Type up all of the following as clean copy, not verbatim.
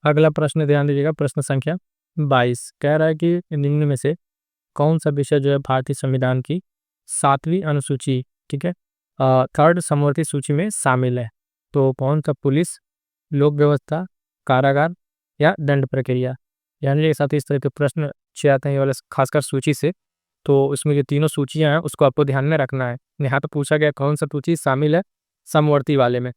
अगला प्रश्न ध्यान दीजिएगा, प्रश्न संख्या 22 कह रहा है कि निम्न में से कौन सा विषय जो है भारतीय संविधान की 7वीं अनुसूची, ठीक है, थर्ड समवर्ती सूची में शामिल है। तो कौन सा पुलिस, लोक व्यवस्था, कारागार या दंड प्रक्रिया। यानी एक साथ इस तरह के प्रश्न पूछे जाते हैं ये वाले खासकर सूची से। तो इसमें जो तीनों सूचियां हैं उसको आपको ध्यान में रखना है। यहाँ पे पूछा गया कौन सा सूची शामिल है समवर्ती वाले में।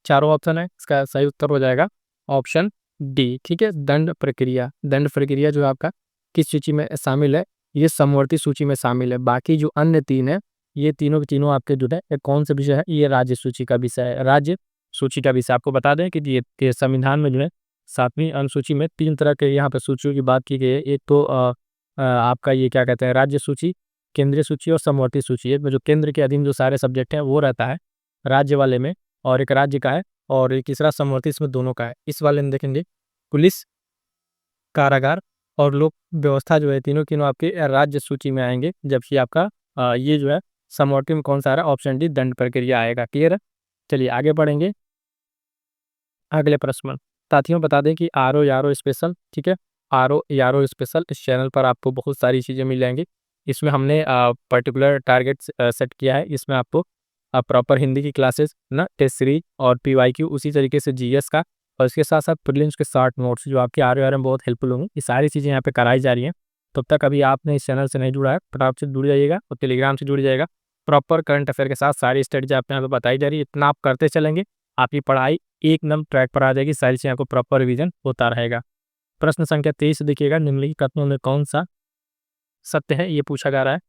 चारों ऑप्शन है, इसका सही उत्तर हो जाएगा ऑप्शन डी, ठीक है, दंड प्रक्रिया। दंड प्रक्रिया जो है आपका किस सूची में शामिल है, ये समवर्ती सूची में शामिल है। बाकी जो अन्य तीन है, ये तीनों के तीनों आपके जो है ये कौन सा विषय है, ये राज्य सूची का विषय है। राज्य सूची का विषय आपको बता दें कि ये संविधान में जो है 7वीं अनुसूची में 3 तरह के यहाँ पे सूचियों की बात की गई है। एक तो आपका ये क्या कहते हैं, राज्य सूची, केंद्रीय सूची और समवर्ती सूची। एक में जो केंद्र के अधीन जो सारे सब्जेक्ट हैं वो रहता है राज्य वाले में, और एक राज्य का है, और एक तीसरा समवर्ती, इसमें दोनों का है। इस वाले में देखेंगे पुलिस, कारागार और लोक व्यवस्था जो है तीनों तीनों आपके राज्य सूची में आएंगे, जबकि आपका ये जो है समवर्ती में कौन सा आ रहा है, ऑप्शन डी दंड प्रक्रिया आएगा। क्लियर है। चलिए आगे बढ़ेंगे अगले प्रश्न। साथियों बता दें कि आर ओ यारो स्पेशल, ठीक है, आर ओ यारो स्पेशल इस चैनल पर आपको बहुत सारी चीज़ें मिल जाएंगी। इसमें हमने पर्टिकुलर टारगेट सेट किया है। इसमें आपको प्रॉपर हिंदी की क्लासेस ना, टेस्ट सीरीज और PYQ, उसी तरीके से GS का, और इसके साथ साथ प्रीलिम्स के शॉर्ट नोट्स जो आपके आर में बहुत हेल्पफुल होंगे। ये सारी चीज़ें यहाँ पे कराई जा रही हैं। तब तक अभी आपने इस चैनल से नहीं जुड़ा है, फटाफट से जुड़ जाइएगा और टेलीग्राम से जुड़ जाएगा। प्रॉपर करंट अफेयर के साथ सारी स्टडीज आपको यहाँ पे बताई जा रही है। इतना आप करते चलेंगे, आपकी पढ़ाई एक नंबर ट्रैक पर आ जाएगी, सारी चीज़ें आपको प्रॉपर रिवीजन होता रहेगा। प्रश्न संख्या 23 देखिएगा, निम्नलिखित कथनों में कौन सा सत्य है, ये पूछा जा रहा है।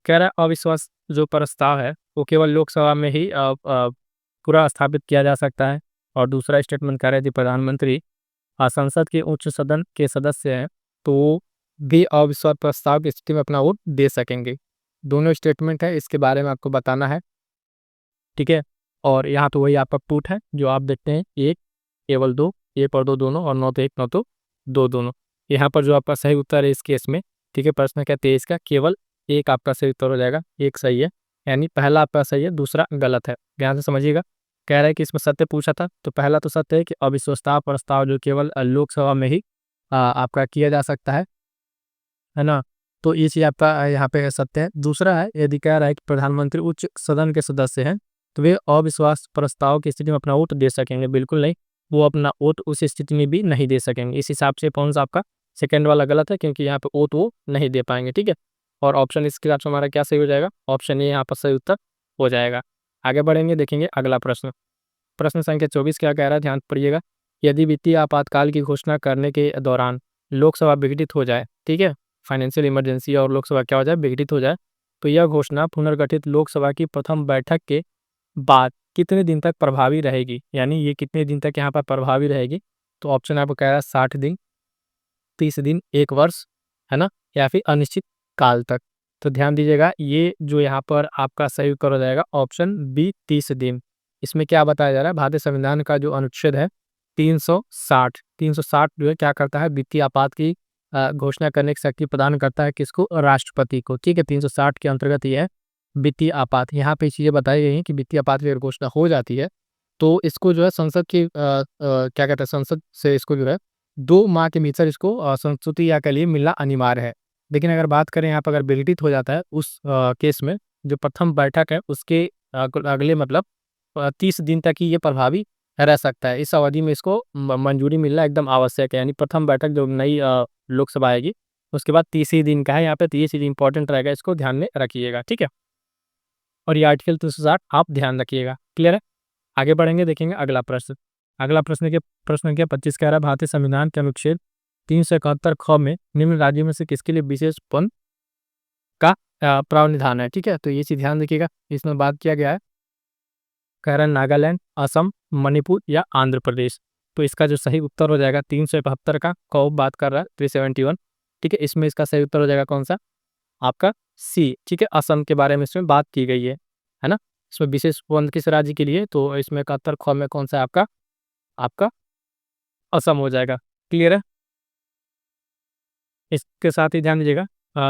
कह रहा है अविश्वास जो प्रस्ताव है वो केवल लोकसभा में ही पूरा स्थापित किया जा सकता है। और दूसरा स्टेटमेंट कह रहे थे प्रधानमंत्री संसद के उच्च सदन के सदस्य हैं तो वो भी अविश्वास प्रस्ताव की स्थिति में अपना वोट दे सकेंगे। दोनों स्टेटमेंट है, इसके बारे में आपको बताना है, ठीक है। और यहाँ तो वही आपका पुट है जो आप देखते हैं, एक केवल दो, एक और दो दोनों, और नौ तो एक, नौ तो दो दोनों। यहाँ पर जो आपका सही उत्तर है इस केस में, ठीक है, प्रश्न क्या 23 का केवल एक आपका सही उत्तर हो जाएगा, एक सही है, यानी पहला आपका सही है, दूसरा गलत है। ध्यान से समझिएगा। कह रहा है कि इसमें सत्य पूछा था, तो पहला तो सत्य है कि अविश्वास प्रस्ताव जो केवल लोकसभा में ही आपका किया जा सकता है ना। तो ये चीज़ आपका यहाँ पे सत्य है। दूसरा है, यदि कह रहा है कि प्रधानमंत्री उच्च सदन के सदस्य हैं तो वे अविश्वास प्रस्ताव की स्थिति में अपना वोट दे सकेंगे, बिल्कुल नहीं, वो अपना वोट उस स्थिति में भी नहीं दे सकेंगे। इस हिसाब से कौन सा आपका सेकंड वाला गलत है, क्योंकि यहाँ पे वोट वो नहीं दे पाएंगे, ठीक है। और ऑप्शन इसके हिसाब से हमारा क्या सही हो जाएगा, ऑप्शन ए यहाँ पर सही उत्तर हो जाएगा। आगे बढ़ेंगे, देखेंगे अगला प्रश्न। प्रश्न संख्या 24 क्या कह रहा है, ध्यान पड़िएगा। यदि वित्तीय आपातकाल की घोषणा करने के दौरान लोकसभा विघटित हो जाए, ठीक है, फाइनेंशियल इमरजेंसी और लोकसभा क्या हो जाए, विघटित हो जाए, तो यह घोषणा पुनर्गठित लोकसभा की प्रथम बैठक के बाद कितने दिन तक प्रभावी रहेगी। यानी ये कितने दिन तक यहाँ पर प्रभावी रहेगी, तो ऑप्शन आपको कह रहा है 60 दिन, 30 दिन, 1 वर्ष, है ना, या फिर अनिश्चित काल तक। तो ध्यान दीजिएगा, ये जो यहाँ पर आपका सही उत्तर हो जाएगा ऑप्शन बी 30 दिन। इसमें क्या बताया जा रहा है, भारतीय संविधान का जो अनुच्छेद है 360 जो है क्या करता है, वित्तीय आपात की घोषणा करने की शक्ति प्रदान करता है किसको, राष्ट्रपति को, ठीक है। 360 के अंतर्गत ये है वित्तीय आपात। यहाँ पे चीजें बताई गई हैं कि वित्तीय आपात की अगर घोषणा हो जाती है तो इसको जो है संसद की क्या कहते हैं, संसद से इसको जो है 2 माह के भीतर इसको संस्तुति या के लिए मिलना अनिवार्य है। लेकिन अगर बात करें यहाँ पर अगर विघटित हो जाता है उस केस में, जो प्रथम बैठक है उसके अगले मतलब 30 दिन तक ही ये प्रभावी रह सकता है। इस अवधि में इसको मंजूरी मिलना एकदम आवश्यक है। यानी प्रथम बैठक जो नई लोकसभा आएगी उसके बाद 30 ही दिन का है यहाँ पे, तो ये चीज़ इंपॉर्टेंट रहेगा, इसको ध्यान में रखिएगा, ठीक है। और ये आर्टिकल 360 आप ध्यान रखिएगा। क्लियर है। आगे बढ़ेंगे, देखेंगे अगला प्रश्न। अगला प्रश्न क्या 25 कह रहा है, भारतीय संविधान के अनुच्छेद 371 ख में निम्न राज्यों में से किसके लिए विशेष वन का प्रावधान है, ठीक है। तो ये चीज ध्यान रखिएगा, इसमें बात किया गया है, कह रहा है नागालैंड, असम, मणिपुर या आंध्र प्रदेश। तो इसका जो सही उत्तर हो जाएगा 371 का क बात कर रहा है 371, ठीक है। इसमें इसका सही उत्तर हो जाएगा कौन सा, आपका सी, ठीक है, असम के बारे में इसमें बात की गई है ना। इसमें विशेष वन किस राज्य के लिए, तो इसमें 71 ख में कौन सा है आपका, आपका असम हो जाएगा। क्लियर है। इसके साथ ही ध्यान दीजिएगा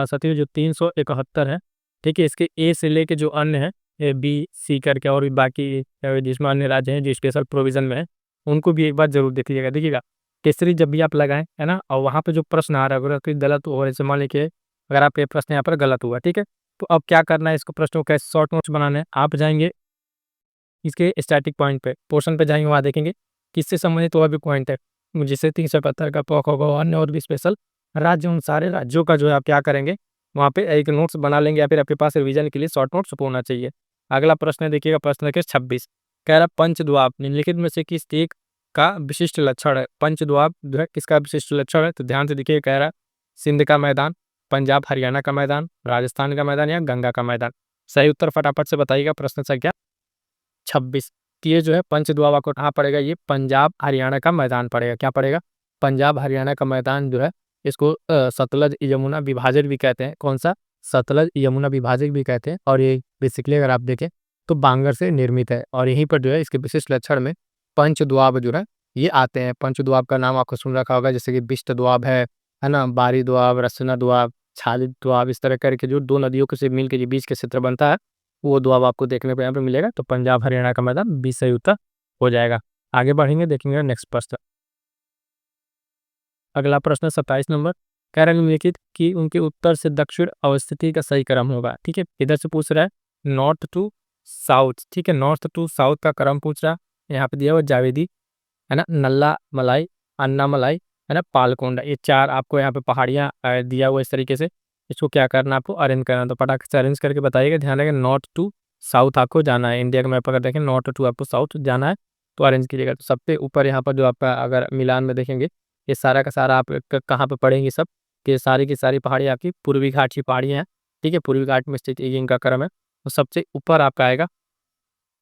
साथियों, जो 371 है, ठीक है, इसके ए से लेके जो अन्य है, ए बी सी करके, और भी बाकी जिसमें अन्य राज्य हैं जो स्पेशल प्रोविजन में है, उनको भी एक बार जरूर देख लीजिएगा। देखिएगा केसरी जब भी आप लगाएं, है ना, और वहाँ पे जो प्रश्न आ रहा है अगर कोई गलत हो, जैसे मान लीजिए अगर आप ये प्रश्न यहाँ पर गलत हुआ, ठीक है, तो अब क्या करना है, इसको प्रश्न को कैसे शॉर्ट नोट्स बनाना है, आप जाएंगे इसके स्टैटिक पॉइंट पे, पोर्शन पे जाएंगे, वहाँ देखेंगे किससे संबंधित वह भी पॉइंट है, जिससे 375 का पॉक होगा, अन्य और भी स्पेशल राज्य, उन सारे राज्यों का जो है आप क्या करेंगे, वहाँ पे एक नोट्स बना लेंगे, या फिर आपके पास रिवीजन के लिए शॉर्ट नोट्स होना चाहिए। अगला प्रश्न है, देखिएगा प्रश्न नंबर 26, कह रहा पंचद्वाब निम्नलिखित में से किस एक का विशिष्ट लक्षण है। पंचद्वाब जो है किसका विशिष्ट लक्षण है, तो ध्यान से देखिए, कह रहा है सिंध का मैदान, पंजाब हरियाणा का मैदान, राजस्थान का मैदान या गंगा का मैदान। सही उत्तर फटाफट से बताइएगा। प्रश्न संख्या 26, तो ये जो है पंचद्वाब आपको कहाँ पड़ेगा, ये पंजाब हरियाणा का मैदान पड़ेगा। क्या पड़ेगा, पंजाब हरियाणा का मैदान जो है, इसको सतलज यमुना विभाजक भी कहते हैं। कौन सा, सतलज यमुना विभाजक भी कहते हैं। और ये बेसिकली अगर आप देखें तो बांगर से निर्मित है, और यहीं पर जो है इसके विशिष्ट लक्षण में पंचद्वाब जो है ये आते हैं। पंचद्वाब का नाम आपको सुन रखा होगा, जैसे कि बिष्ट द्वाब है ना, बारी द्वाब, रसना द्वाब, छालित द्वाब, इस तरह करके जो दो नदियों के से मिल के जो बीच के क्षेत्र बनता है, वो द्वाब आपको देखने को यहाँ पे मिलेगा। तो पंजाब हरियाणा का मैदान 20 सही उत्तर हो जाएगा। आगे बढ़ेंगे, देखेंगे नेक्स्ट प्रश्न। अगला प्रश्न 27 नंबर, कह रहा है निम्नलिखित कि उनके उत्तर से दक्षिण अवस्थिति का सही क्रम होगा। ठीक है, इधर से पूछ रहा है नॉर्थ टू साउथ। ठीक है, नॉर्थ टू साउथ का क्रम पूछ रहा है। यहाँ पे दिया हुआ जावेदी, है ना, नल्ला मलाई, अन्ना मलाई, है ना, पालकोंडा, ये चार आपको यहाँ पे पहाड़ियाँ दिया हुआ इस तरीके से। इसको क्या करना, आपको अरेंज करना, तो फटाक से अरेंज करके बताइएगा। ध्यान रखें नॉर्थ टू साउथ आपको जाना है। इंडिया का मैप अगर देखें नॉर्थ टू आपको साउथ जाना है, तो अरेंज कीजिएगा। तो सबसे ऊपर यहाँ पर जो आपका अगर मिलान में देखेंगे, ये सारा का सारा आप कहाँ पे पड़ेंगे सब, कि सारी की सारी पहाड़ी आपकी पूर्वी घाट की पहाड़ियाँ हैं। ठीक है, पूर्वी घाट में स्थित ये इनका क्रम है। तो सबसे ऊपर आपका आएगा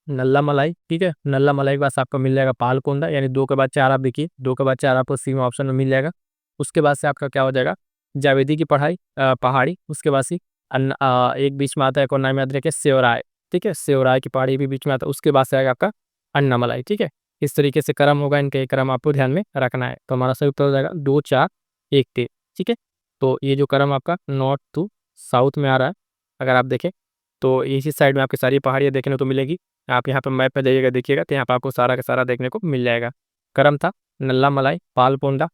नल्ला मलाई। ठीक है, नल्ला मलाई के पास आपको मिल जाएगा पालकोंडा, यानी 2 के बाद 4 आप देखिए, 2 के बाद 4 आपको सी में ऑप्शन में मिल जाएगा। उसके बाद से आपका क्या हो जाएगा, जावेदी की पहाड़ी। उसके बाद से एक बीच में आता है, कौन नाम याद रखे, सेवराय। ठीक है, सेवराय की पहाड़ी भी बीच में आता है। उसके बाद से आएगा आपका अन्नामलाई। ठीक है, इस तरीके से क्रम होगा, इनका क्रम आपको ध्यान में रखना है। तो हमारा सही उत्तर हो जाएगा 2 4 1 3। ठीक है, तो ये जो क्रम आपका नॉर्थ टू साउथ में आ रहा है, अगर आप देखें तो इसी साइड में आपकी सारी पहाड़ियाँ देखने को मिलेगी। आप यहाँ पे मैप पे जाइएगा, देखिएगा, तो यहाँ पे आपको सारा का सारा देखने को मिल जाएगा। क्रम था नल्ला मलाई, पालकोंडा,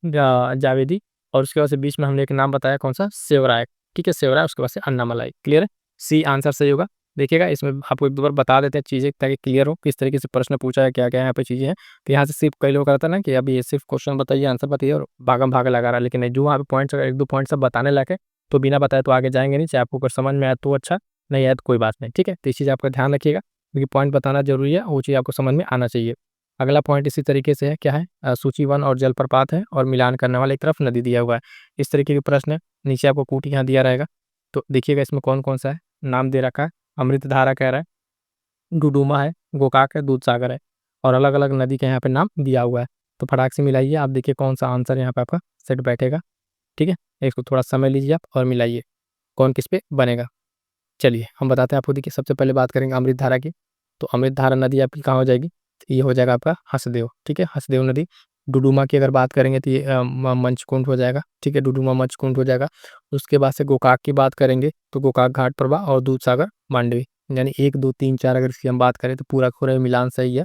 जावेदी, और उसके बाद से बीच में हमने एक नाम बताया, कौन सा, सेवराय। ठीक है, सेवराय, उसके बाद से अन्नामलाई। क्लियर है, सी आंसर सही होगा। देखिएगा, इसमें आपको एक दो बार बता देते हैं चीज़ें, ताकि क्लियर हो किस तरीके से प्रश्न पूछा है, क्या क्या यहाँ पे चीज़ें हैं। तो यहाँ से सिर्फ कई लोग कहता है ना कि अभी ये सिर्फ क्वेश्चन बताइए, आंसर बताइए, और भागम भाग लगा रहा है, लेकिन नहीं, जो वहाँ पे पॉइंट्स अगर एक दो पॉइंट सब बताने लगे तो बिना बताए तो आगे जाएंगे नहीं। चाहे आपको अगर समझ में आए तो अच्छा, नहीं आए तो कोई बात नहीं। ठीक है, तो इस चीज़ आपका ध्यान रखिएगा, क्योंकि पॉइंट बताना जरूरी है, वो चीज़ आपको समझ में आना चाहिए। अगला पॉइंट इसी तरीके से है, क्या है, सूची वन और जलप्रपात है, और मिलान करने वाला एक तरफ नदी दिया हुआ है। इस तरीके के प्रश्न है, नीचे आपको कूटी यहाँ दिया रहेगा। तो देखिएगा इसमें कौन कौन सा है, नाम दे रखा है, अमृतधारा कह रहा है, डुडुमा है, गोकाक है, दूधसागर है, और अलग अलग नदी के यहाँ पे नाम दिया हुआ है। तो फटाक से मिलाइए, आप देखिए कौन सा आंसर यहाँ पे आपका सेट बैठेगा। ठीक है, इसको थोड़ा समय लीजिए आप और मिलाइए, कौन किस पे बनेगा। चलिए हम बताते हैं आपको। देखिए, सबसे पहले बात करेंगे अमृतधारा की। तो अमृतधारा नदी आपकी कहाँ हो जाएगी, तो ये हो जाएगा आपका हसदेव। ठीक है, हसदेव नदी। डुडुमा की अगर बात करेंगे तो ये मंचकुंड हो जाएगा। ठीक है, डुडुमा मंचकुंड हो जाएगा। उसके बाद से गोकाक की बात करेंगे तो गोकाक घाट प्रवाह और दूधसागर मांडवी, यानी 1 2 3 4 अगर इसकी हम बात करें तो पूरा पूरा मिलान सही है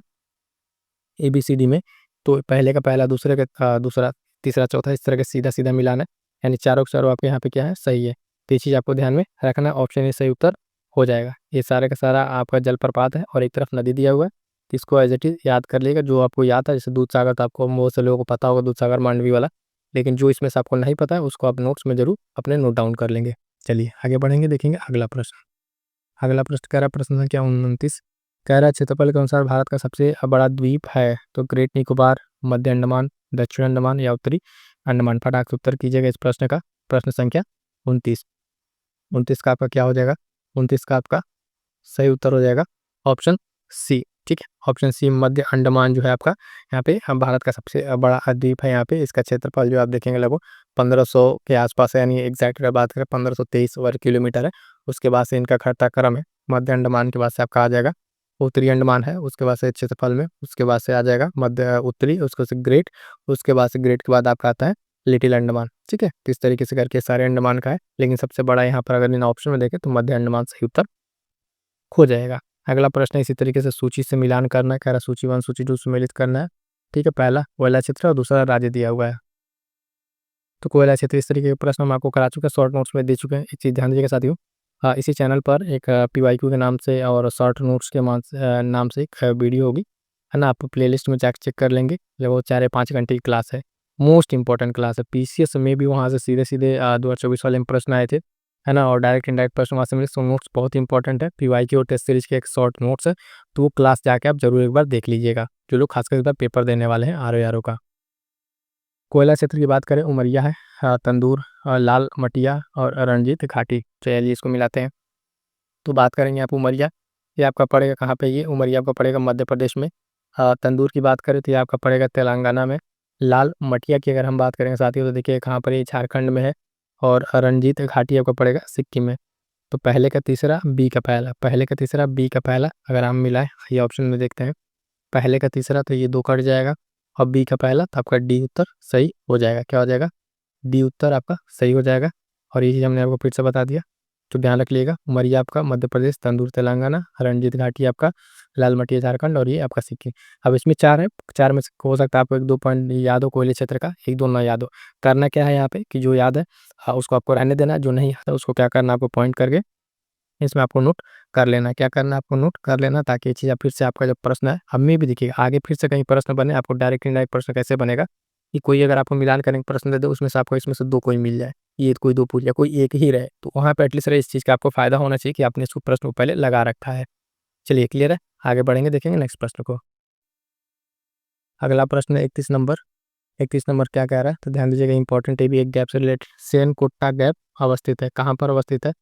ABCD में। तो पहले का पहला, दूसरे का दूसरा, तीसरा चौथा, इस तरह का सीधा सीधा मिलान है, यानी चारों के चारों आपके यहाँ पे क्या है, सही है। तो ये चीज़ आपको ध्यान में रखना, ऑप्शन ए सही उत्तर हो जाएगा। ये सारे का सारा आपका जलप्रपात है और एक तरफ नदी दिया हुआ है। तो इसको एज इट इज याद कर लीजिएगा, जो आपको याद है। जैसे दूधसागर तो आपको बहुत से लोगों को पता होगा, दूधसागर मांडवी वाला, लेकिन जो इसमें से आपको नहीं पता है उसको आप नोट्स में जरूर अपने नोट डाउन कर लेंगे। चलिए आगे बढ़ेंगे, देखेंगे अगला प्रश्न। अगला प्रश्न कह रहा है, प्रश्न संख्या 29, कह रहा है क्षेत्रफल के अनुसार भारत का सबसे बड़ा द्वीप है। तो ग्रेट निकोबार, मध्य अंडमान, दक्षिण अंडमान या उत्तरी अंडमान। फटाक से उत्तर कीजिएगा इस प्रश्न का। प्रश्न संख्या 29, 29 का आपका क्या हो जाएगा, 29 का आपका सही उत्तर हो जाएगा ऑप्शन सी। ठीक है, ऑप्शन सी, मध्य अंडमान जो है आपका यहाँ पे हम भारत का सबसे बड़ा द्वीप है। यहाँ पे इसका क्षेत्रफल जो आप देखेंगे लगभग 1500 के आसपास है, यानी एग्जैक्ट अगर बात करें 1523 वर्ग किलोमीटर है। उसके बाद से इनका घटता क्रम है, मध्य अंडमान के बाद से आपका आ जाएगा उत्तरी अंडमान है, उसके बाद से क्षेत्रफल में, उसके बाद से आ जाएगा मध्य उत्तरी, उसके बाद से ग्रेट, उसके बाद से ग्रेट के बाद आपका आता है लिटिल अंडमान। ठीक है, तो इस तरीके से करके सारे अंडमान का है, लेकिन सबसे बड़ा यहाँ पर अगर इन ऑप्शन में देखें तो मध्य अंडमान सही उत्तर हो जाएगा। अगला प्रश्न इसी तरीके से सूची से मिलान करना है, कह रहा सूची 1 सूची 2 सुमेलित करना है। ठीक है, पहला कोयला क्षेत्र और दूसरा राज्य दिया हुआ है। तो कोयला क्षेत्र इस तरीके के प्रश्न हम आपको करा चुके हैं, शॉर्ट नोट्स में दे चुके हैं। एक चीज़ ध्यान दीजिएगा साथियों, इसी चैनल पर एक PYQ के नाम से और शॉर्ट नोट्स के नाम से एक वीडियो होगी, है ना। आप प्लेलिस्ट में जाकर चेक कर लेंगे, जब वो 4 या 5 घंटे की क्लास है, मोस्ट इंपॉर्टेंट क्लास है। PCS में भी वहाँ से सीधे सीधे 2024 वाले में प्रश्न आए थे, है ना, और डायरेक्ट इनडायरेक्ट प्रश्न वहाँ से मिले। सो नोट्स बहुत इंपॉर्टेंट है, PYQ और टेस्ट सीरीज के एक शॉर्ट नोट्स है, तो वो क्लास जाके आप जरूर एक बार देख लीजिएगा, जो लोग खासकर इस बार पेपर देने वाले हैं RO का। कोयला क्षेत्र की बात करें, उमरिया है, तंदूर, लाल मटिया और रणजीत घाटी। चलिए इसको मिलाते हैं। तो बात करेंगे आप उमरिया, ये आपका पड़ेगा कहाँ पे, ये उमरिया आपका पड़ेगा मध्य प्रदेश में। तंदूर की बात करें तो ये आपका पड़ेगा तेलंगाना में। लाल मटिया की अगर हम बात करेंगे साथियों, तो देखिए कहाँ पर, ये झारखंड में है। और रणजीत घाटी आपका पड़ेगा सिक्किम में। तो पहले का तीसरा बी का पहला, पहले का तीसरा बी का पहला अगर हम मिलाएं, ये ऑप्शन में देखते हैं, पहले का तीसरा तो ये 2 कट जाएगा, और बी का पहला तो आपका डी उत्तर सही हो जाएगा। क्या हो जाएगा, डी उत्तर आपका सही हो जाएगा। और ये चीज़ हमने आपको फिर से बता दिया, तो ध्यान रख लीजिएगा। उमरिया आपका मध्य प्रदेश, तंदूर तेलंगाना, रणजीत घाटी आपका लाल मटिया झारखंड, और ये आपका सिक्किम। अब इसमें 4 है, 4 में से हो सकता है आपको 1-2 पॉइंट याद हो कोयले क्षेत्र का, 1-2 ना याद हो। करना क्या है यहाँ पे कि जो याद है उसको आपको रहने देना है, जो नहीं आता उसको क्या करना, आपको पॉइंट करके इसमें आपको नोट कर लेना है। क्या करना है, आपको नोट कर लेना, ताकि ये चीज़ आप फिर से आपका जो प्रश्न है हमें भी देखिएगा आगे फिर से कहीं प्रश्न बने, आपको डायरेक्ट इनडायरेक्ट प्रश्न कैसे बनेगा कि कोई अगर आपको मिलान करने का प्रश्न दे दे, उसमें से आपको इसमें से 2 कोई मिल जाए, ये कोई 2 पूछ जाए, कोई एक ही रहे, तो वहाँ पे एटलीस्ट इस चीज़ का आपको फायदा होना चाहिए कि आपने इस प्रश्न को पहले लगा रखा है। चलिए क्लियर है, आगे बढ़ेंगे, देखेंगे नेक्स्ट प्रश्न को। अगला प्रश्न है 31 नंबर। 31 नंबर क्या कह रहा है, तो ध्यान दीजिएगा, इंपॉर्टेंट है भी, एक गैप से रिलेटेड। सेनकोट्टा गैप अवस्थित है, कहाँ पर अवस्थित है,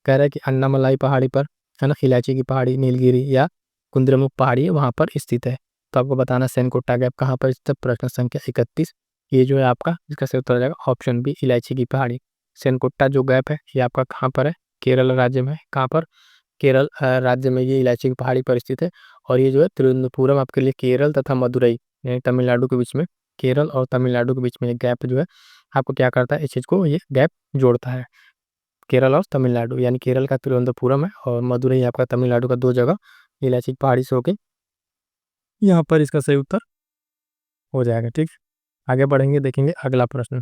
कह रहा है कि अन्नामलाई पहाड़ी पर, है ना, इलायची की पहाड़ी, नीलगिरी या कुंद्रमुख पहाड़ी वहाँ पर स्थित है। तो आपको बताना सेनकोट्टा गैप कहाँ पर स्थित है। प्रश्न संख्या 31, ये जो है आपका, इसका सही उत्तर हो जाएगा ऑप्शन बी, इलायची की पहाड़ी। सेनकोट्टा जो गैप है ये आपका कहाँ पर है, केरल राज्य में। कहाँ पर, केरल राज्य में ये इलायची की पहाड़ी पर स्थित है। और ये जो है तिरुवनंतपुरम आपके लिए केरल तथा मदुरई यानी तमिलनाडु के बीच में, केरल और तमिलनाडु के बीच में ये गैप जो है आपको क्या करता है, इस चीज़ को ये गैप जोड़ता है। केरल और तमिलनाडु, यानी केरल का तिरुवनंतपुरम है और मदुरई आपका तमिलनाडु का, 2 जगह इलायची की पहाड़ी से होके यहाँ पर इसका सही उत्तर हो जाएगा। ठीक, आगे बढ़ेंगे, देखेंगे अगला प्रश्न।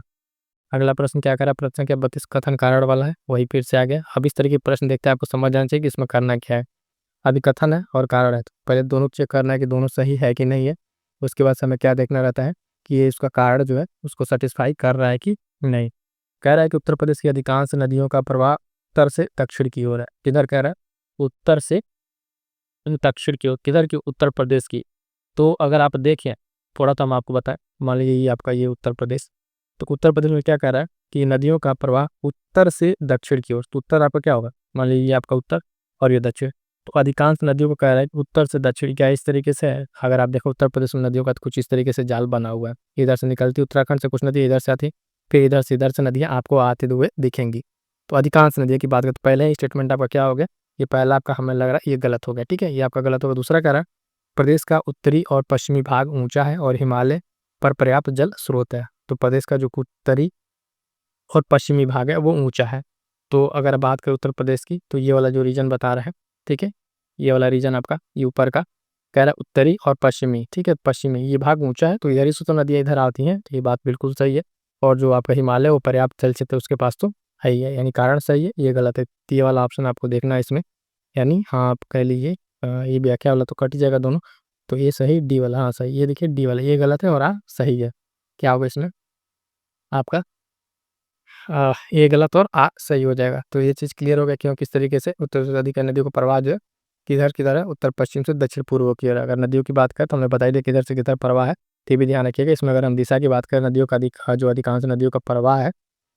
अगला प्रश्न क्या करा, प्रश्न संख्या 32 कथन कारण वाला है, वही फिर से आ गया। अब इस तरह के प्रश्न देखते हैं, आपको समझ आना चाहिए कि इसमें करना क्या है। अभी कथन है और कारण है, तो पहले दोनों चेक करना है कि दोनों सही है कि नहीं है। उसके बाद हमें क्या देखना रहता है कि ये उसका कारण जो है उसको सेटिस्फाई कर रहा है कि नहीं। कह रहा है कि उत्तर प्रदेश की अधिकांश नदियों का प्रवाह उत्तर से दक्षिण की ओर है। किधर कह रहा है, उत्तर से दक्षिण की ओर, किधर की, उत्तर प्रदेश की। तो अगर आप देखें थोड़ा, तो हम आपको बताएं, मान लीजिए ये आपका ये उत्तर प्रदेश, तो उत्तर प्रदेश में क्या कह रहा है कि नदियों का प्रवाह उत्तर से दक्षिण की ओर। तो उत्तर आपका क्या होगा, मान लीजिए ये आपका उत्तर और ये दक्षिण। तो अधिकांश नदियों को कह रहा है कि उत्तर से दक्षिण, क्या इस तरीके से है। अगर आप देखो उत्तर प्रदेश में नदियों का तो कुछ इस तरीके से जाल बना हुआ है, इधर से निकलती उत्तराखंड से कुछ नदी इधर से आती, फिर इधर से नदियाँ आपको आते हुए दिखेंगी। तो अधिकांश नदियों की बात करें तो पहले ही स्टेटमेंट आपका क्या हो गया, ये पहला आपका हमें लग रहा है ये गलत हो गया। ठीक है, ये आपका गलत होगा। दूसरा कह रहा है प्रदेश का उत्तरी और पश्चिमी भाग ऊंचा है और हिमालय पर पर्याप्त जल स्रोत है। तो प्रदेश का जो उत्तरी और पश्चिमी भाग है वो ऊंचा है। तो अगर बात करें उत्तर प्रदेश की, तो ये वाला जो रीजन बता रहा है, ठीक है, ये वाला रीजन आपका ये ऊपर का कह रहा है उत्तरी और पश्चिमी, ठीक है, पश्चिमी ये भाग ऊंचा है, तो इधर ही से तो नदियाँ इधर आती हैं, तो ये बात बिल्कुल सही है। और जो आपका हिमालय वो पर्याप्त जल क्षेत्र उसके पास तो है ही है, यानी कारण सही है, ये गलत है। तो ये वाला ऑप्शन आपको देखना है इसमें, यानी हाँ आप कह लीजिए ये व्याख्या वाला तो कट ही जाएगा दोनों। तो ये सही, डी वाला, हाँ सही, ये देखिए डी वाला ये गलत है और सही है। क्या होगा इसमें आपका, ए गलत और सही हो जाएगा। तो ये चीज़ क्लियर हो गया क्यों, किस तरीके से उत्तर से अधिक नदियों का प्रवाह जो है किधर है, उत्तर पश्चिम से दक्षिण पूर्व की ओर। अगर नदियों की बात करें तो हमने बताई दिया किधर से किधर प्रवाह है, तो ये भी ध्यान रखिएगा। इसमें अगर हम दिशा की बात करें, नदियों का जो अधिकांश नदियों का प्रवाह है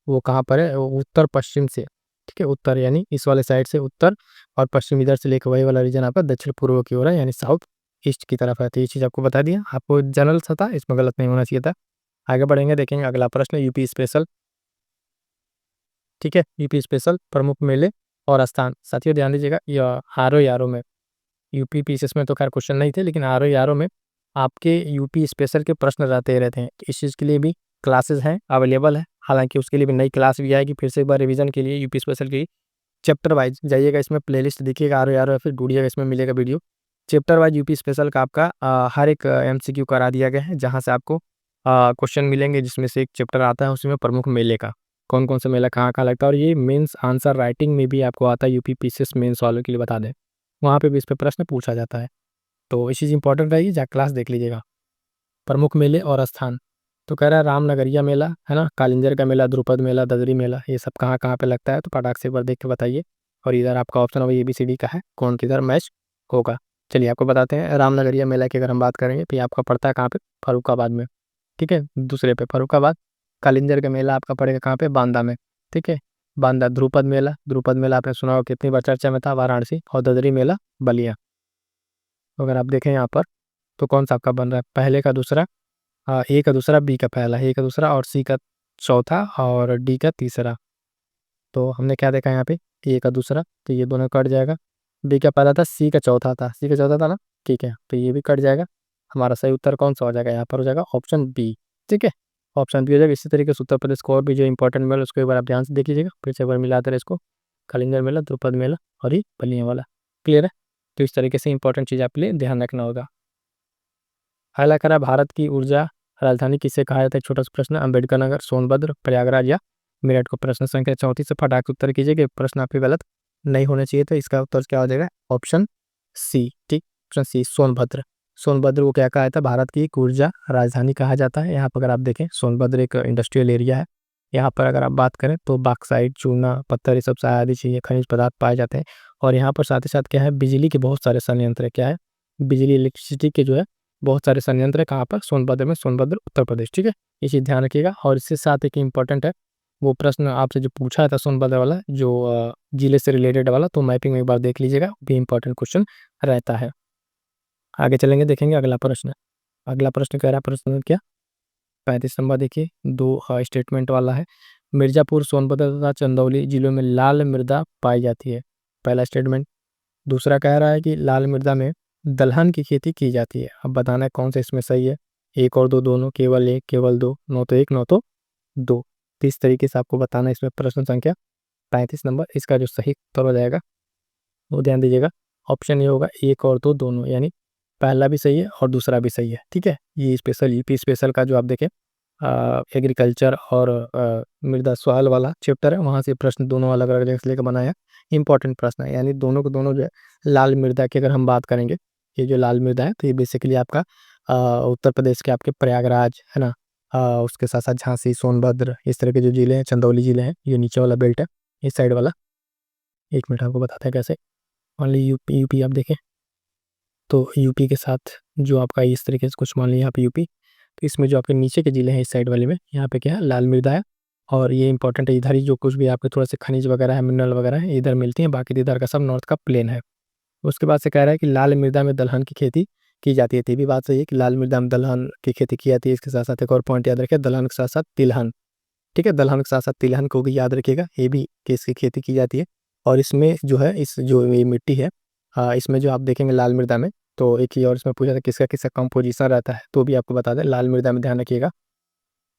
वो कहाँ पर है, वो उत्तर पश्चिम से, ठीक है, उत्तर यानी इस वाले साइड से उत्तर, और पश्चिम इधर से लेकर वही वाला रीजन आपका दक्षिण पूर्व की ओर है, यानी साउथ ईस्ट की तरफ है। तो ये चीज़ आपको बता दिया, आपको जनरल सा था, इसमें गलत नहीं होना चाहिए था। आगे बढ़ेंगे, देखेंगे अगला प्रश्न, यूपी स्पेशल, ठीक है, यूपी स्पेशल प्रमुख मेले और स्थान। साथियों ध्यान दीजिएगा, RO में, यूपी पीसीएस में तो खैर क्वेश्चन नहीं थे, लेकिन RO में आपके यूपी स्पेशल के प्रश्न रहते ही रहते हैं। इस चीज़ के लिए भी क्लासेस हैं, अवेलेबल है, हालांकि उसके लिए भी नई क्लास भी आएगी फिर से एक बार रिवीजन के लिए। यूपी स्पेशल की चैप्टर वाइज जाइएगा, इसमें प्लेलिस्ट देखिएगा RO या फिर ढूंढिएगा, इसमें मिलेगा video. Chapter wise UP special का आपका हर एक एमसीक्यू करा दिया गया है, जहाँ से आपको क्वेश्चन मिलेंगे, जिसमें से एक चैप्टर आता है उसमें प्रमुख मेले का, कौन कौन सा मेला कहाँ लगता है, और ये मेंस आंसर राइटिंग में भी आपको आता है, यूपी पीसीएस मेंस वालों के लिए बता दें, वहाँ पे भी इस पे प्रश्न पूछा जाता है। तो ये चीज़ इंपॉर्टेंट रहेगी, जा क्लास देख लीजिएगा। प्रमुख मेले और स्थान, तो कह रहा है रामनगरिया मेला है ना, कालिंजर का मेला, द्रुपद मेला, ददरी मेला, ये सब कहाँ कहाँ पे लगता है, तो फटाक से एक बार देख के बताइए। और इधर आपका ऑप्शन होगा ABCD का है, कौन किधर मैच होगा। चलिए आपको बताते हैं, रामनगरिया मेला की अगर हम बात करेंगे तो ये आपका पड़ता है कहाँ पे, फर्रुखाबाद में, ठीक है, दूसरे पे फर्रुखाबाद। कालिंजर का मेला आपका पड़ेगा कहाँ पे, बांदा में, ठीक है, बांदा। द्रुपद मेला आपने सुना होगा, कितनी बार चर्चा में था, वाराणसी। और ददरी मेला बलिया। तो अगर आप देखें यहाँ पर, तो कौन सा आपका बन रहा है, पहले का दूसरा, ए का दूसरा, बी का पहला, ए का दूसरा, और सी का चौथा, और डी का तीसरा। तो हमने क्या देखा यहाँ पे, ए का दूसरा, तो ये दोनों कट जाएगा। बी का पहला था, सी का चौथा था, सी का चौथा था ना, ठीक है, तो ये भी कट जाएगा। हमारा सही उत्तर कौन सा हो जाएगा, यहाँ पर हो जाएगा ऑप्शन बी, ठीक है, ऑप्शन बी हो जाएगा। इसी तरीके से उत्तर प्रदेश को और भी जो इंपॉर्टेंट मेला, उसको एक बार आप ध्यान से देख लीजिएगा, फिर से एक बार मिलाते रहे इसको, कलिंगर मेला, द्रुपद मेला और ये बलिया वाला। क्लियर है। तो इस तरीके से इंपॉर्टेंट चीज़ आपके लिए ध्यान रखना होगा। अगला करा, भारत की ऊर्जा राजधानी किसे कहा जाता है, छोटा सा प्रश्न, अम्बेडकर नगर, सोनभद्र, प्रयागराज या मेरठ को। प्रश्न संख्या 34 से फटाक उत्तर कीजिए, प्रश्न आपके गलत नहीं होने चाहिए, तो इसका उत्तर क्या हो जाएगा, ऑप्शन सी, ठीक, ऑप्शन सी, सोनभद्र। सोनभद्र को क्या कहा जाता है, भारत की एक ऊर्जा राजधानी कहा जाता है। यहाँ पर अगर आप देखें, सोनभद्र एक इंडस्ट्रियल एरिया है। यहाँ पर अगर आप बात करें तो बॉक्साइट, चूना, पत्थर, ये सब आदि चीज़ें, खनिज पदार्थ पाए जाते हैं। और यहाँ पर साथ ही साथ क्या है, बिजली के बहुत सारे संयंत्र है, क्या है, बिजली, इलेक्ट्रिसिटी के जो है बहुत सारे संयंत्र है। कहाँ पर, सोनभद्र में, सोनभद्र उत्तर प्रदेश, ठीक है, ये चीज़ ध्यान रखिएगा। और इसके साथ एक इम्पॉर्टेंट है, वो प्रश्न आपसे जो पूछा था सोनभद्र वाला, जो जिले से रिलेटेड वाला, तो मैपिंग में एक बार देख लीजिएगा, भी इंपॉर्टेंट क्वेश्चन रहता है। आगे चलेंगे, देखेंगे अगला प्रश्न। अगला प्रश्न कह रहा है, प्रश्न क्या, 35 नंबर देखिए, दो स्टेटमेंट वाला है। मिर्जापुर, सोनभद्र तथा चंदौली जिलों में लाल मृदा पाई जाती है, पहला स्टेटमेंट। दूसरा कह रहा है कि लाल मृदा में दलहन की खेती की जाती है। अब बताना है कौन सा इसमें सही है, एक और दो, दोनों, केवल एक, केवल दो, नौ तो एक, नौ तो दो। तो इस तरीके से आपको बताना है इसमें प्रश्न संख्या 35 नंबर। इसका जो सही उत्तर हो जाएगा वो ध्यान दीजिएगा, ऑप्शन ये होगा, एक और दो, दोनों, यानी पहला भी सही है और दूसरा भी सही है, ठीक है। ये स्पेशल, यूपी स्पेशल का जो आप देखें एग्रीकल्चर और मृदा स्वास्थ्य वाला चैप्टर है, वहाँ से प्रश्न दोनों अलग अलग जगह से लेकर बनाया, इंपॉर्टेंट प्रश्न है। यानी दोनों को दोनों जो है, लाल मृदा की अगर हम बात करेंगे, ये जो लाल मृदा है, तो ये बेसिकली आपका उत्तर प्रदेश के आपके प्रयागराज है ना, उसके साथ साथ झांसी, सोनभद्र, इस तरह के जो जिले हैं, चंदौली जिले हैं, ये नीचे वाला बेल्ट है, इस साइड वाला। एक मिनट आपको बताते हैं कैसे। ओनली यूपी, यूपी आप देखें तो यूपी के साथ जो आपका इस तरीके से कुछ मान लिया यहाँ पे यूपी, तो इसमें जो आपके नीचे के जिले हैं इस साइड वाले में, यहाँ पे क्या है, लाल मृदा है। और ये इंपॉर्टेंट है, इधर ही जो कुछ भी आपके थोड़ा से खनिज वगैरह है, मिनरल वगैरह है, इधर मिलती हैं, बाकी इधर का सब नॉर्थ का प्लेन है। उसके बाद से कह रहा है कि लाल मृदा में दलहन की खेती की जाती है, तो ये भी बात सही है कि लाल मृदा में दलहन की खेती की जाती है। इसके साथ साथ एक और पॉइंट याद रखिए, दलहन के साथ साथ तिलहन, ठीक है, दलहन के साथ साथ तिलहन को भी याद रखिएगा, ये भी कि इसकी खेती की जाती है। और इसमें जो है, इस जो ये मिट्टी है, इसमें जो आप देखेंगे लाल मृदा में, तो एक ही और इसमें पूछा था किसका किसका कंपोजिशन रहता है, तो भी आपको बता दें, लाल मृदा में ध्यान रखिएगा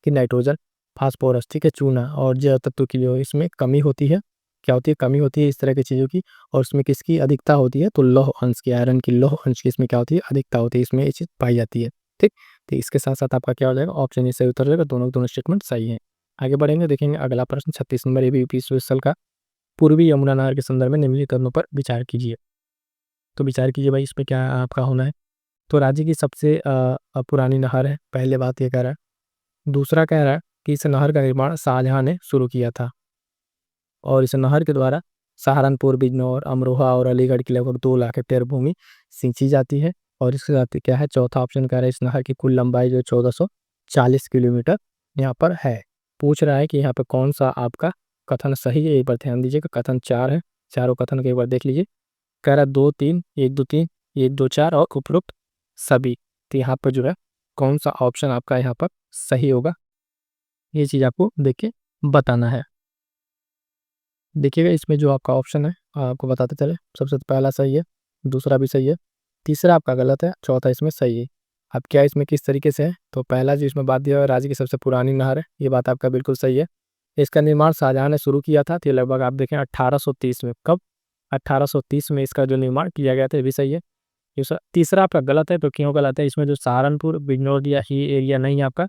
कि नाइट्रोजन, फास्फोरस, ठीक है, चूना और जैव तत्व की जो इसमें कमी होती है, क्या होती है, कमी होती है इस तरह की चीज़ों की। और उसमें किसकी अधिकता होती है, तो लौह अंश की, आयरन की, लौह अंश की इसमें क्या होती है, अधिकता होती है, इसमें ये चीज़ पाई जाती है, ठीक। तो इसके साथ साथ आपका क्या हो जाएगा, ऑप्शन ए सही उत्तर जाएगा, दोनों दोनों स्टेटमेंट सही है। आगे बढ़ेंगे, देखेंगे अगला प्रश्न 36 नंबर, ये भी यूपी स्पेशल का। पूर्वी यमुना नहर के संदर्भ में निम्नलिखित कथनों पर विचार कीजिए। तो विचार कीजिए भाई, इसमें क्या आपका होना है। तो राज्य की सबसे पुरानी नहर है, पहले बात ये कह रहा है। दूसरा कह रहा है कि इस नहर का निर्माण शाहजहां ने शुरू किया था, और इस नहर के द्वारा सहारनपुर, बिजनौर, अमरोहा और अलीगढ़ की लगभग 2 लाख हेक्टेयर भूमि सिंची जाती है। और इसके साथ क्या है, चौथा ऑप्शन कह रहा है, इस नहर की कुल लंबाई जो 1440 किलोमीटर यहाँ पर है। पूछ रहा है कि यहाँ पे कौन सा आपका कथन सही है, एक बार ध्यान दीजिएगा, कथन 4 है, चारों कथन को एक बार देख लीजिए। कह रहा है 2 3, 1 2 3, 1 2 4 और उपरोक्त सभी। तो यहाँ पर जो है कौन सा ऑप्शन आपका यहाँ पर सही होगा, ये चीज़ आपको देख के बताना है। देखिएगा इसमें जो आपका ऑप्शन है, आपको बताते चले, सबसे पहला सही है, दूसरा भी सही है, तीसरा आपका गलत है, चौथा इसमें सही है। अब क्या इसमें किस तरीके से है, तो पहला जो इसमें बात दिया हुआ है, राज्य की सबसे पुरानी नहर है, ये बात आपका बिल्कुल सही है। इसका निर्माण शाहजहां ने शुरू किया था, तो ये लगभग आप देखें 1830 में, कब, 1830 में इसका जो निर्माण किया गया था, ये भी सही है। तीसरा आपका गलत है, तो क्यों गलत है? इसमें जो सहारनपुर, बिजनौर या ये एरिया नहीं है आपका,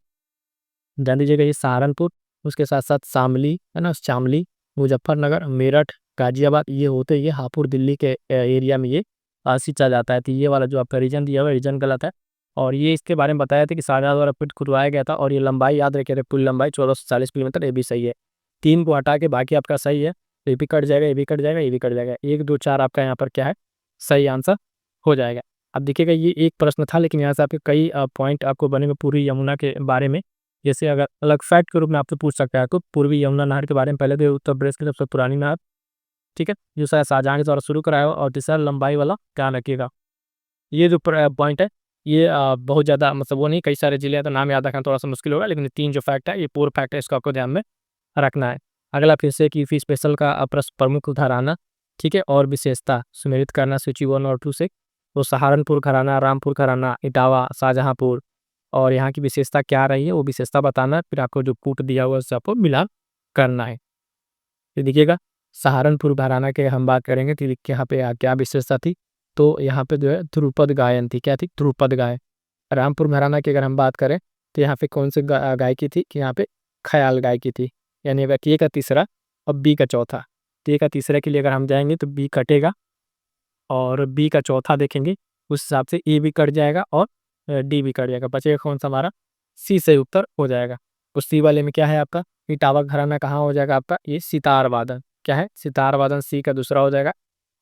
ध्यान दीजिएगा। ये सहारनपुर, उसके साथ साथ शामली है ना, शामली, मुजफ्फरनगर, मेरठ, गाजियाबाद, ये होते ये हापुड़ दिल्ली के एरिया में ये सींचा जाता है। तो ये वाला जो आपका रीजन दिया हुआ है, रीजन गलत है। और ये इसके बारे में बताया था कि शाहजहाँ द्वारा पिट खुदवाया गया था, और ये लंबाई याद रखे थे, पुल लंबाई 1440 किलोमीटर, ये भी सही है। 3 को हटा के बाकी आपका सही है। ये भी कट जाएगा, ये भी कट जाएगा, ये भी कट जाएगा। 1 2 4 आपका यहाँ पर क्या है, सही आंसर हो जाएगा। अब देखिएगा, ये एक प्रश्न था, लेकिन यहाँ से आपके कई पॉइंट आपको बनेंगे पूर्वी यमुना के बारे में। जैसे अगर अलग फैक्ट के रूप में आपसे पूछ सकता है, तो पूर्वी यमुना नहर के बारे में, पहले तो उत्तर प्रदेश की सबसे पुरानी नहर, ठीक है, जो शायद शाहजहाँ के द्वारा शुरू कराया हो। और तीसरा लंबाई वाला ध्यान रखिएगा। ये जो पॉइंट है, ये बहुत ज़्यादा मतलब वो नहीं, कई सारे जिले हैं तो नाम याद रखना थोड़ा सा मुश्किल होगा, लेकिन ये 3 जो फैक्ट है, ये पूर्व फैक्ट है, इसको आपको ध्यान में रखना है। अगला फिर से कि फी स्पेशल का प्रमुख घराना, ठीक है, और विशेषता सुमेलित करना सूची 1 और 2 से। तो सहारनपुर घराना, रामपुर घराना, इटावा, शाहजहाँपुर, और यहाँ की विशेषता क्या रही है वो विशेषता बताना है। फिर आपको जो कूट दिया हुआ है उससे आपको मिलान करना है। तो देखिएगा, सहारनपुर घराना के हम बात करेंगे तो यहाँ पे क्या विशेषता थी, तो यहाँ पे जो है ध्रुपद गायन थी। क्या थी? ध्रुपद गाय। रामपुर घराना की अगर हम बात करें तो यहाँ पे कौन से गायकी थी कि यहाँ पे ख्याल गायकी थी। यानी अगर ए का तीसरा और बी का चौथा, तो ए का तीसरे के लिए अगर हम जाएंगे तो बी कटेगा, और बी का चौथा देखेंगे उस हिसाब से ए भी कट जाएगा और डी भी कट जाएगा। बचेगा कौन सा हमारा? सी सही उत्तर हो जाएगा। तो सी वाले में क्या है आपका, इटावा घराना कहाँ हो जाएगा आपका? ये सितार वादन। क्या है? सितार वादन सी का दूसरा हो जाएगा,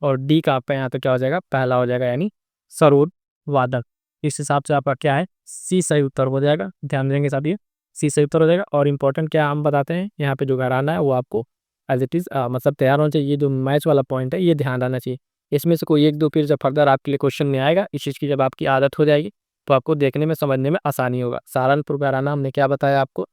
और डी का आपका यहाँ तो क्या हो जाएगा? पहला हो जाएगा, यानी सरोद वादन। इस हिसाब से आपका क्या है? सी सही उत्तर हो जाएगा। ध्यान देंगे साथ, ये सी सही उत्तर हो जाएगा। और इंपॉर्टेंट क्या हम बताते हैं यहाँ पे, जो घराना है वो आपको एज इट इज़ मतलब तैयार होना चाहिए। ये जो मैच वाला पॉइंट है ये ध्यान रहना चाहिए। इसमें से कोई 1 2 फिर जब फर्दर आपके लिए क्वेश्चन नहीं आएगा, इस चीज़ की जब आपकी आदत हो जाएगी तो आपको देखने में समझने में आसानी होगा। सहारनपुर घराना हमने क्या बताया आपको,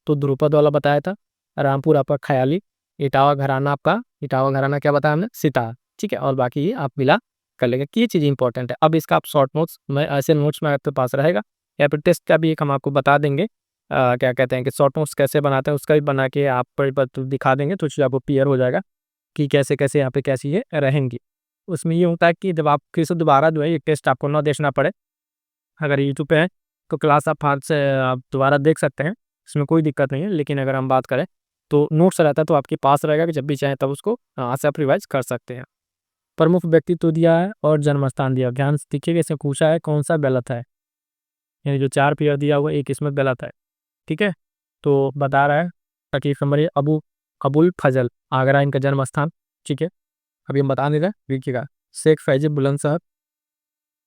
तो ध्रुपद वाला बताया था। रामपुर आपका ख्याली। इटावा घराना आपका, इटावा घराना क्या बताया हमने? सितार। ठीक है, और बाकी ये आप मिला कर लेंगे कि ये चीज़ इंपॉर्टेंट है। अब इसका आप शॉर्ट नोट्स में, ऐसे नोट्स में आपके पास रहेगा, या फिर टेस्ट का भी एक हम आपको बता देंगे, क्या कहते हैं कि शॉर्ट नोट्स कैसे बनाते हैं, उसका भी बना के आप पर दिखा देंगे, तो चीज़ आपको क्लियर हो जाएगा कि कैसे कैसे यहाँ पे कैसी ये रहेंगी। उसमें ये होता है कि जब आप फिर से दोबारा जो है ये टेस्ट आपको ना देखना पड़े, अगर यूट्यूब पे है तो क्लास आप हाथ से आप दोबारा देख सकते हैं, इसमें कोई दिक्कत नहीं है। लेकिन अगर हम बात करें तो नोट्स रहता है तो आपके पास रहेगा कि जब भी चाहें तब उसको हाथ से आप रिवाइज कर सकते हैं। प्रमुख व्यक्तित्व दिया है और जन्म स्थान दिया, ध्यान से देखिएगा, इसमें पूछा है कौन सा गलत है, यानी जो 4 पेयर दिया हुआ है एक इसमें गलत है। ठीक है, तो बता रहा है तकलीफ नंबर ये अबुल फजल, आगरा इनका जन्म स्थान। ठीक है, अभी हम बता नहीं रहे, देखिएगा। शेख फैजी बुलंदशहर,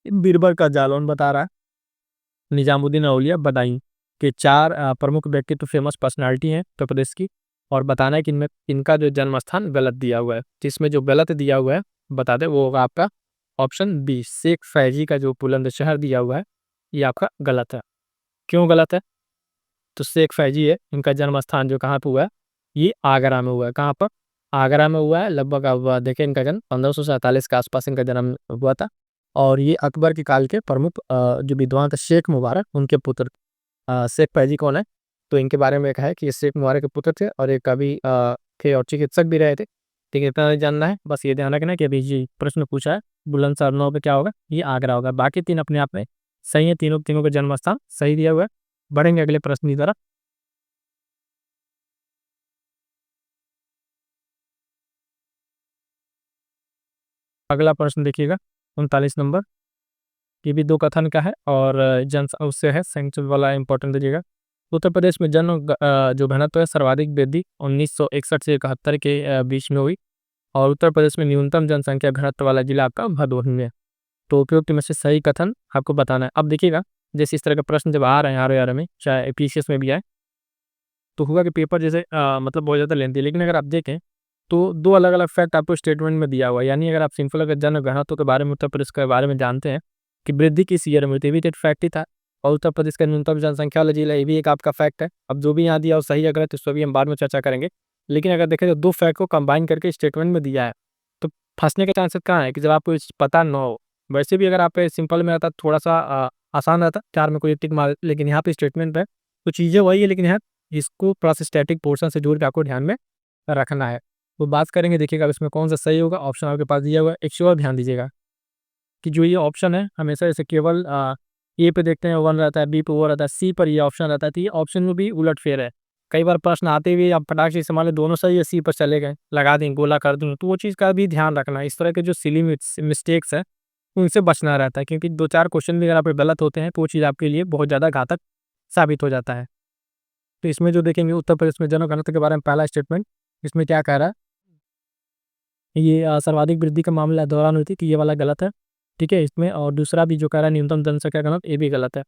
बीरबल का जालौन बता रहा है। निजामुद्दीन औलिया बदायूं के 4 प्रमुख व्यक्तित्व, फेमस पर्सनालिटी हैं उत्तर प्रदेश की, और बताना है कि इनमें इनका जो जन्म स्थान गलत दिया हुआ है। जिसमें जो गलत दिया हुआ है बता दे, वो होगा आपका ऑप्शन बी, शेख फैजी का जो बुलंदशहर दिया हुआ है ये आपका गलत है। क्यों गलत है? तो शेख फैजी है, इनका जन्म स्थान जो कहाँ पे हुआ है, ये आगरा में हुआ है। कहाँ पर? आगरा में हुआ है। लगभग अब देखें, इनका जन्म 1547 के आसपास इनका जन्म हुआ था। और ये अकबर के काल के प्रमुख जो विद्वान थे शेख मुबारक, उनके पुत्र शेख फैजी कौन है, तो इनके बारे में कहा है कि ये शेख मुबारक के पुत्र थे, और ये कवि थे और चिकित्सक भी रहे थे। ठीक है, इतना नहीं जानना है, बस ये ध्यान रखना है कि अभी जी प्रश्न पूछा है बुलंदशहर 9 पे क्या होगा, ये आगरा होगा। बाकी 3 अपने आप में सही है, तीनों तीनों का जन्म स्थान सही दिया हुआ है। बढ़ेंगे अगले प्रश्न की तरफ। अगला प्रश्न देखिएगा 39 नंबर, ये भी 2 कथन का है, और जन उससे है सेंट्रल वाला इंपॉर्टेंट दीजिएगा। उत्तर प्रदेश में जन्म जो घनत्व है सर्वाधिक वृद्धि 1961 से 71 के बीच में हुई, और उत्तर प्रदेश में न्यूनतम जनसंख्या घनत्व वाला जिला आपका भदोही है। तो उपयुक्त में से सही कथन आपको बताना है। अब देखिएगा, जैसे इस तरह का प्रश्न जब आ रहे हैं आर में, चाहे पीसीएस में भी आए, तो हुआ कि पेपर जैसे मतलब बहुत ज़्यादा लेंथी है। लेकिन अगर आप देखें तो 2 अलग-अलग फैक्ट आपको स्टेटमेंट में दिया हुआ है। यानी अगर आप सिंपल अगर जनगणना के बारे में, उत्तर प्रदेश के बारे में जानते हैं कि वृद्धि किस ईयर में हुई थी, ये भी एक फैक्ट ही था। और उत्तर प्रदेश का न्यूनतम जनसंख्या वाला जिला, ये भी एक आपका फैक्ट है। अब जो भी यहाँ दिया हो सही या गलत, इस पर भी हम बाद में चर्चा करेंगे। लेकिन अगर देखें तो 2 फैक्ट को कंबाइन करके स्टेटमेंट में दिया है, तो फँसने के चांसेस कहाँ है कि जब आपको पता ना हो। वैसे भी अगर आप सिंपल में रहता तो थोड़ा-सा आसान रहता, 4 में कोई टिक मार, लेकिन यहाँ पे स्टेटमेंट है तो चीज़ें वही है, लेकिन यहाँ इसको थोड़ा सा स्टैटिक पोर्शन से जोड़ के आपको ध्यान में रखना है। तो बात करेंगे, देखिएगा अब इसमें कौन सा सही होगा। ऑप्शन आपके पास दिया हुआ है, एक चीज़ और ध्यान दीजिएगा, कि जो ये ऑप्शन है हमेशा जैसे केवल ए पे देखते हैं 1 रहता है, बी पे वो रहता है, सी पर ये ऑप्शन रहता है, तो ये ऑप्शन में भी उलटफेर है। कई बार प्रश्न आते हुए आप फटाक से मान लो दोनों सही है, सी पर चले गए, लगा दें, गोला कर दूँ, तो वो चीज़ का भी ध्यान रखना है। इस तरह के जो सिली मिस्टेक्स है, उनसे बचना रहता है, क्योंकि 2-4 क्वेश्चन भी अगर आपके गलत होते हैं, तो वो चीज़ आपके लिए बहुत ज़्यादा घातक साबित हो जाता है। तो इसमें जो देखेंगे उत्तर प्रदेश में जनगणना के बारे में पहला स्टेटमेंट, इसमें क्या कह रहा है, ये सर्वाधिक वृद्धि का मामला दौरान हुई थी, कि ये वाला गलत है, ठीक है इसमें। और दूसरा भी जो कह रहा है न्यूनतम जनसंख्या गणना, ये भी गलत है,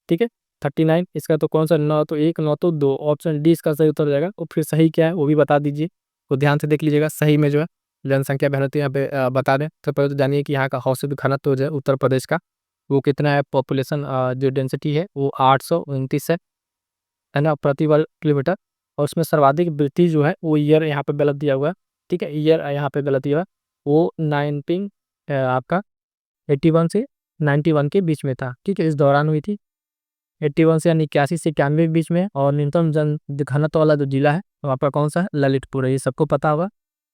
ठीक है। 39 इसका तो कौन सा, 9 तो 1, 9 तो 2, ऑप्शन डी इसका सही उत्तर हो जाएगा। और फिर सही क्या है वो भी बता दीजिए, तो ध्यान से देख लीजिएगा। सही में जो है जनसंख्या घनत्व यहाँ पे बता दें। तो पहले तो जानिए कि यहाँ का औसत घनत्व जो है उत्तर प्रदेश का वो कितना है। पॉपुलेशन जो डेंसिटी है वो 829 है ना, प्रति वर्ग किलोमीटर। और उसमें सर्वाधिक वृद्धि जो है वो ईयर यहाँ पे गलत दिया हुआ है, ठीक है, ईयर यहाँ पे गलत दिया हुआ है। वो 19 आपका 81 से 91 के बीच में था, ठीक है, इस दौरान हुई थी। 81 से यानी 81 से 91 के बीच में। और न्यूनतम जन घनत्व वाला जो जिला है वो आपका कौन सा है, ललितपुर है, ये सबको पता होगा,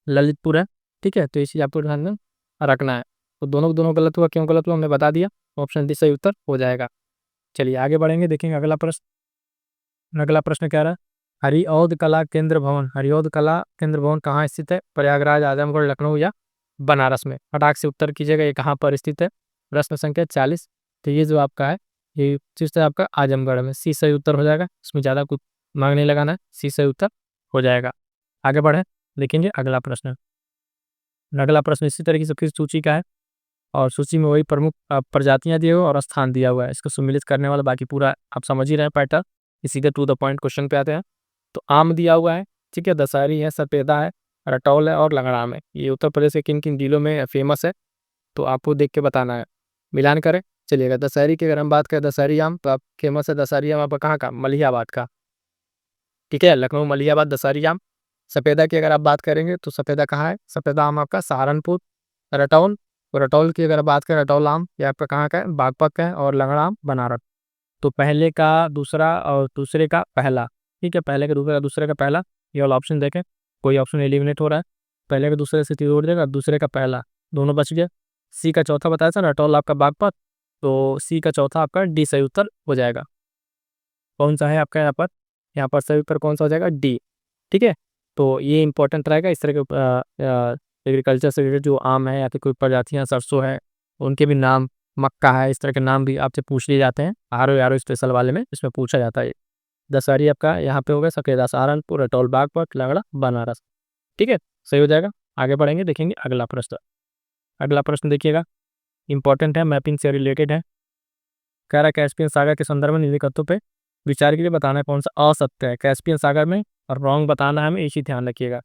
ललितपुर है, ठीक है। तो इसी आपको ध्यान में रखना है। तो दोनों गलत हुआ, क्यों गलत हुआ हमने बता दिया, ऑप्शन डी सही उत्तर हो जाएगा। चलिए आगे बढ़ेंगे, देखेंगे अगला प्रश्न। अगला प्रश्न क्या रहा है, हरिऔध कला केंद्र भवन, हरिऔध कला केंद्र भवन कहाँ स्थित है, प्रयागराज, आजमगढ़, लखनऊ या बनारस में। फटाक से उत्तर कीजिएगा, ये कहाँ पर स्थित है। प्रश्न संख्या 40। तो ये जो आपका है ये चीज है आपका आजमगढ़ में, सी सही उत्तर हो जाएगा। इसमें ज़्यादा कुछ मांग नहीं लगाना है, सी सही उत्तर हो जाएगा। आगे बढ़े, देखेंगे अगला प्रश्न। अगला प्रश्न इसी तरीके से फिर सूची का है, और सूची में वही प्रमुख प्रजातियां दिए हुए और स्थान दिया हुआ है। इसको सम्मिलित करने वाला बाकी पूरा आप समझ ही रहे हैं पैटर्न। इसी के टू द पॉइंट क्वेश्चन पे आते हैं। तो आम दिया हुआ है, ठीक है, दशहरी है, सफेदा है, रटौल है और लंगड़ाम है। ये उत्तर प्रदेश के किन किन जिलों में फेमस है, तो आपको देख के बताना है, मिलान करें। चलिएगा, दशहरी की अगर हम बात करें, दशहरी आम तो आप फेमस है, दशहरी आम आपका कहाँ का, मलिहाबाद का, ठीक है, लखनऊ मलिहाबाद दशहरी आम। सफेदा की अगर आप बात करेंगे तो सफेदा कहाँ है, सफेदा आम आपका सहारनपुर। रटौल, रटौल की अगर बात करें, रटौल आम ये आपका कहाँ का है, बागपत का है। और लंगड़ा आम बनारस। तो पहले का दूसरा और दूसरे का पहला, ठीक है, पहले का दूसरा, दूसरे का पहला, ये वाला ऑप्शन देखें, कोई ऑप्शन एलिमिनेट हो रहा है। पहले का दूसरे से तीर उड़ जाएगा, दूसरे का पहला, दोनों बच गया। सी का चौथा बताया था रटौल आपका बागपत, तो सी का चौथा आपका डी सही उत्तर हो जाएगा। कौन सा है आपका यहाँ पर, यहाँ पर सही उत्तर कौन सा हो जाएगा, डी, ठीक है। तो ये इंपॉर्टेंट रहेगा। इस तरह के एग्रीकल्चर से रिलेटेड जो आम है या फिर कोई प्रजातियाँ, सरसों है, उनके भी नाम, मक्का है, इस तरह के नाम भी आपसे पूछ लिए जाते हैं। आर स्पेशल वाले में इसमें पूछा जाता है। दशहरी आपका यहाँ पे हो गया, सफेदा सहारनपुर, रटौल बागपत, लंगड़ा बनारस, ठीक है, सही हो जाएगा। आगे बढ़ेंगे, देखेंगे अगला प्रश्न। अगला प्रश्न देखिएगा, इंपॉर्टेंट है, मैपिंग से रिलेटेड है। कह रहा है कैस्पियन सागर के संदर्भ में निम्नलिखित तथ्यों पे विचार के लिए बताना है कौन सा असत्य है कैस्पियन सागर में, और रॉन्ग बताना है हमें, इसी ध्यान रखिएगा।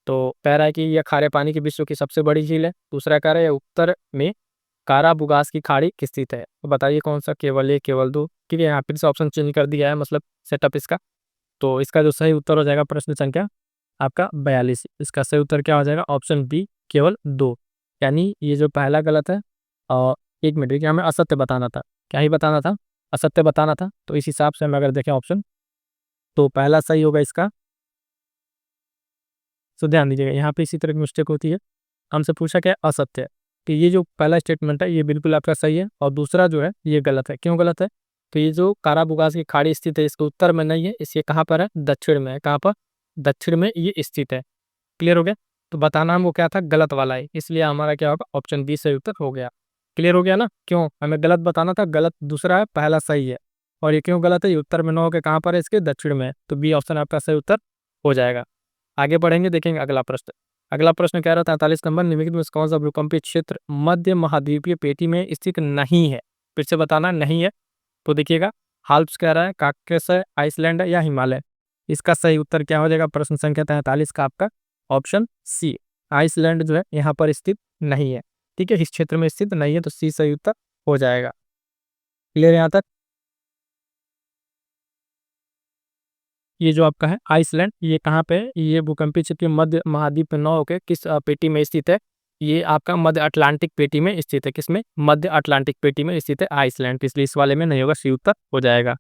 तो कह रहा है कि यह खारे पानी की विश्व की सबसे बड़ी झील है। दूसरा कह रहा है उत्तर में काराबुगास की खाड़ी स्थित है। तो बताइए कौन सा, केवल एक, केवल दो, ठीक है, यहाँ फिर से ऑप्शन चेंज कर दिया है, मतलब सेटअप इसका। तो इसका जो सही उत्तर हो जाएगा प्रश्न संख्या आपका 42, इसका सही उत्तर क्या हो जाएगा, ऑप्शन बी केवल दो। यानी ये जो पहला गलत है। और एक मिनट, देखिए हमें असत्य बताना था, क्या ही बताना था, असत्य बताना था। तो इस हिसाब से हम अगर देखें ऑप्शन, तो पहला सही होगा इसका। तो ध्यान दीजिएगा, यहाँ पे इसी तरह की मिस्टेक होती है। हमसे पूछा क्या है, असत्य है, कि ये जो पहला स्टेटमेंट है ये बिल्कुल आपका सही है, और दूसरा जो है ये गलत है। क्यों गलत है, तो ये जो काराबुगास की खाड़ी स्थित है, इसके उत्तर में नहीं है, इसके कहाँ पर है, दक्षिण में है। कहाँ पर, दक्षिण में ये स्थित है। क्लियर हो गया। तो बताना हमको क्या था, गलत वाला है, इसलिए हमारा क्या होगा, ऑप्शन बी सही उत्तर हो गया। क्लियर हो गया ना, क्यों हमें गलत बताना था, गलत दूसरा है, पहला सही है। और ये क्यों गलत है, ये उत्तर में न होकर कहाँ पर है, इसके दक्षिण में है। तो बी ऑप्शन आपका सही उत्तर हो जाएगा। आगे बढ़ेंगे, देखेंगे अगला प्रश्न। अगला प्रश्न कह रहा था 43 नंबर, निम्नलिखित में से कौन सा भूकंपीय क्षेत्र मध्य महाद्वीपीय पेटी में स्थित नहीं है। फिर से बताना, नहीं है। तो देखिएगा, हाल्प्स कह रहा है, काकेशस है, आइसलैंड है या हिमालय। इसका सही उत्तर क्या हो जाएगा, प्रश्न संख्या 43 का आपका ऑप्शन सी, आइसलैंड जो है यहाँ पर स्थित नहीं है, ठीक है, इस क्षेत्र में स्थित नहीं है। तो सी सही उत्तर हो जाएगा। क्लियर यहाँ तक। ये जो आपका है आइसलैंड, ये कहाँ पे है, ये भूकंपीय क्षेत्र मध्य महाद्वीप में न होकर किस पेटी में स्थित है, ये आपका मध्य अटलांटिक पेटी में स्थित है। किसमें, मध्य अटलांटिक पेटी में स्थित है आइसलैंड, इसलिए इस वाले में नहीं होगा, सी उत्तर हो जाएगा।